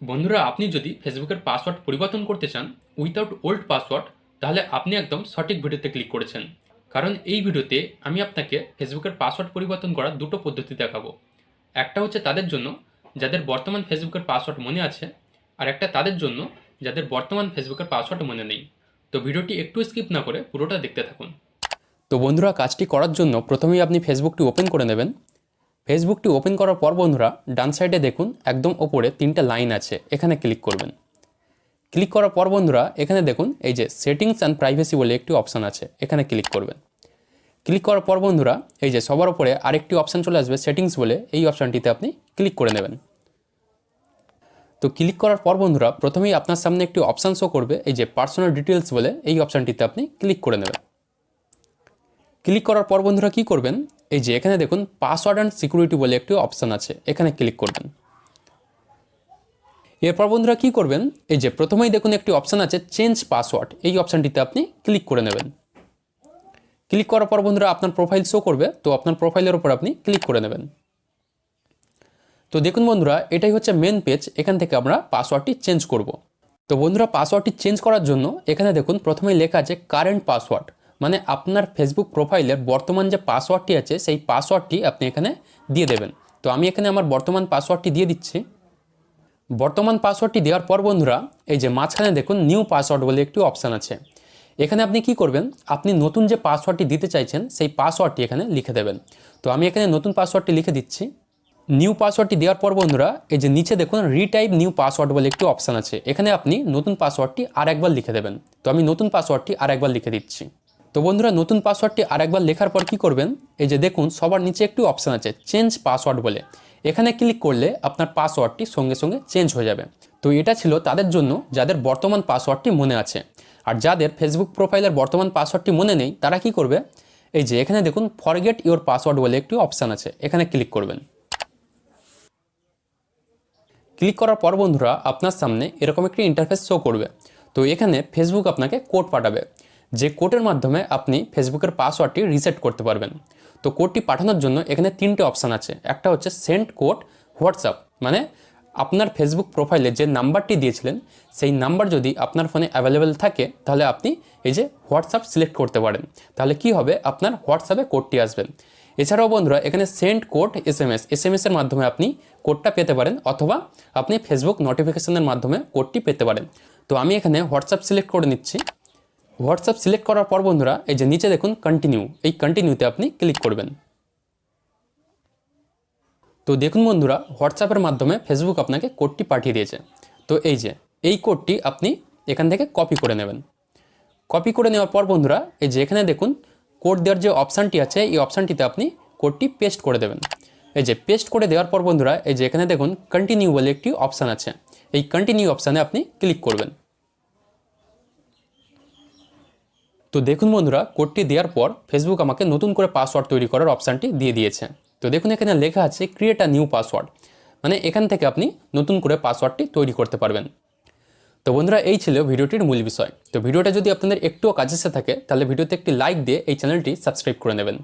বন্ধুরা, আপনি যদি ফেসবুকের পাসওয়ার্ড পরিবর্তন করতে চান উইথাউট ওল্ড পাসওয়ার্ড, তাহলে আপনি একদম সঠিক ভিডিওতে ক্লিক করেছেন। কারণ এই ভিডিওতে আমি আপনাকে ফেসবুকের পাসওয়ার্ড পরিবর্তন করার দুটো পদ্ধতি দেখাবো। একটা হচ্ছে তাদের জন্য যাদের বর্তমান ফেসবুকের পাসওয়ার্ড মনে আছে, আর একটা তাদের জন্য যাদের বর্তমান ফেসবুকের পাসওয়ার্ড মনে নেই। তো ভিডিওটি একটু স্কিপ না করে পুরোটা দেখতে থাকুন। তো বন্ধুরা, কাজটি করার জন্য প্রথমেই আপনি ফেসবুকটি ওপেন করে নেবেন। ফেসবুকটি ওপেন করার পর বন্ধুরা, ডান সাইডে দেখুন একদম ওপরে তিনটা লাইন আছে, এখানে ক্লিক করবেন। ক্লিক করার পর বন্ধুরা, এখানে দেখুন এই যে সেটিংস অ্যান্ড প্রাইভেসি বলে একটি অপশান আছে, এখানে ক্লিক করবেন। ক্লিক করার পর বন্ধুরা, এই যে সবার উপরে আরেকটি অপশান চলে আসবে সেটিংস বলে, এই অপশানটিতে আপনি ক্লিক করে নেবেন। তো ক্লিক করার পর বন্ধুরা, প্রথমেই আপনার সামনে একটি অপশান শো করবে, এই যে পার্সোনাল ডিটেলস বলে, এই অপশানটিতে আপনি ক্লিক করে নেবেন। ক্লিক করার পর বন্ধুরা কী করবেন, এই যে এখানে দেখুন পাসওয়ার্ড অ্যান্ড সিকিউরিটি বলে একটি অপশান আছে, এখানে ক্লিক করবেন। এরপর বন্ধুরা কী করবেন, এই যে প্রথমেই দেখুন একটি অপশান আছে চেঞ্জ পাসওয়ার্ড, এই অপশানটিতে আপনি ক্লিক করে নেবেন। ক্লিক করার পর বন্ধুরা আপনার প্রোফাইল শো করবে, তো আপনার প্রোফাইলের উপর আপনি ক্লিক করে নেবেন। তো দেখুন বন্ধুরা, এটাই হচ্ছে মেন পেজ, এখান থেকে আমরা পাসওয়ার্ডটি চেঞ্জ করব। তো বন্ধুরা, পাসওয়ার্ডটি চেঞ্জ করার জন্য এখানে দেখুন প্রথমেই লেখা আছে কারেন্ট পাসওয়ার্ড, মানে আপনার ফেসবুক প্রোফাইলের বর্তমান যে পাসওয়ার্ডটি আছে সেই পাসওয়ার্ডটি আপনি এখানে দিয়ে দেবেন। তো আমি এখানে আমার বর্তমান পাসওয়ার্ডটি দিয়ে দিচ্ছি। বর্তমান পাসওয়ার্ডটি দেওয়ার পর বন্ধুরা, এই যে মাঝখানে দেখুন নিউ পাসওয়ার্ড বলে একটি অপশান আছে, এখানে আপনি কি করবেন, আপনি নতুন যে পাসওয়ার্ডটি দিতে চাইছেন সেই পাসওয়ার্ডটি এখানে লিখে দেবেন। তো আমি এখানে নতুন পাসওয়ার্ডটি লিখে দিচ্ছি। নিউ পাসওয়ার্ডটি দেওয়ার পর বন্ধুরা, এই যে নিচে দেখুন রিটাইপ নিউ পাসওয়ার্ড বলে একটি অপশান আছে, এখানে আপনি নতুন পাসওয়ার্ডটি আরেকবার লিখে দেবেন। তো আমি নতুন পাসওয়ার্ডটি আরেকবার লিখে দিচ্ছি। তো বন্ধুরা, নতুন পাসওয়ার্ডটি আরেকবার লেখার পর কি করবেন, এই যে দেখুন সবার নিচে একটি অপশান আছে চেঞ্জ পাসওয়ার্ড বলে, এখানে ক্লিক করলে আপনার পাসওয়ার্ডটি সঙ্গে সঙ্গে চেঞ্জ হয়ে যাবে। তো এটা ছিল তাদের জন্য যাদের বর্তমান পাসওয়ার্ডটি মনে আছে। আর যাদের ফেসবুক প্রোফাইলের বর্তমান পাসওয়ার্ডটি মনে নেই, তারা কি করবে, এই যে এখানে দেখুন ফরগেট ইওর পাসওয়ার্ড বলে একটি অপশান আছে, এখানে ক্লিক করবেন। ক্লিক করার পর বন্ধুরা, আপনার সামনে এরকম একটি ইন্টারফেস শো করবে। তো এখানে ফেসবুক আপনাকে কোড পাঠাবে, যে কোডের মাধ্যমে আপনি ফেসবুকের পাসওয়ার্ডটি রিসেট করতে পারবেন। তো কোডটি পাঠানোর জন্য এখানে তিনটে অপশান আছে, একটা হচ্ছে সেন্ড কোড হোয়াটসঅ্যাপ, মানে আপনার ফেসবুক প্রোফাইলে যে নাম্বারটি দিয়েছিলেন সেই নাম্বার যদি আপনার ফোনে অ্যাভেলেবেল থাকে, তাহলে আপনি এই যে হোয়াটসঅ্যাপ সিলেক্ট করতে পারেন, তাহলে কি হবে, আপনার হোয়াটসঅ্যাপে কোডটি আসবে। এছাড়াও বন্ধুরা, এখানে সেন্ড কোড এসএমএসের মাধ্যমে আপনি কোডটা পেতে পারেন, অথবা আপনি ফেসবুক নোটিফিকেশনের মাধ্যমে কোডটি পেতে পারেন। তো আমি এখানে হোয়াটসঅ্যাপ সিলেক্ট করে নিচ্ছি। হোয়াটসঅ্যাপ সিলেক্ট করার পর বন্ধুরা, এই যে নিচে দেখুন কন্টিনিউ, এই কন্টিনিউতে আপনি ক্লিক করবেন। তো দেখুন বন্ধুরা, হোয়াটসঅ্যাপের মাধ্যমে ফেসবুক আপনাকে কোডটি পাঠিয়ে দিয়েছে। তো এই যে এই কোডটি আপনি এখান থেকে কপি করে নেবেন। কপি করে নেওয়ার পর বন্ধুরা, এই যে এখানে দেখুন কোড দেওয়ার যে অপশানটি আছে, এই অপশানটিতে আপনি কোডটি পেস্ট করে দেবেন। এই যে পেস্ট করে দেওয়ার পর বন্ধুরা, এই যে এখানে দেখুন কন্টিনিউ বলে একটি অপশান আছে, এই কন্টিনিউ অপশানে আপনি ক্লিক করবেন। তো দেখুন বন্ধুরা, কোডটি দেওয়ার পর ফেসবুক আমাকে নতুন করে পাসওয়ার্ড তৈরি করার অপশানটি দিয়ে দিয়েছে। তো দেখুন এখানে লেখা আছে ক্রিয়েট আ নিউ পাসওয়ার্ড, মানে এখান থেকে আপনি নতুন করে পাসওয়ার্ডটি তৈরি করতে পারবেন। তো বন্ধুরা, এই ছিল ভিডিওটির মূল বিষয়। তো ভিডিওটা যদি আপনাদের একটুও কাজে এসে থাকে, তাহলে ভিডিওতে একটি লাইক দিয়ে এই চ্যানেলটি সাবস্ক্রাইব করে নেবেন।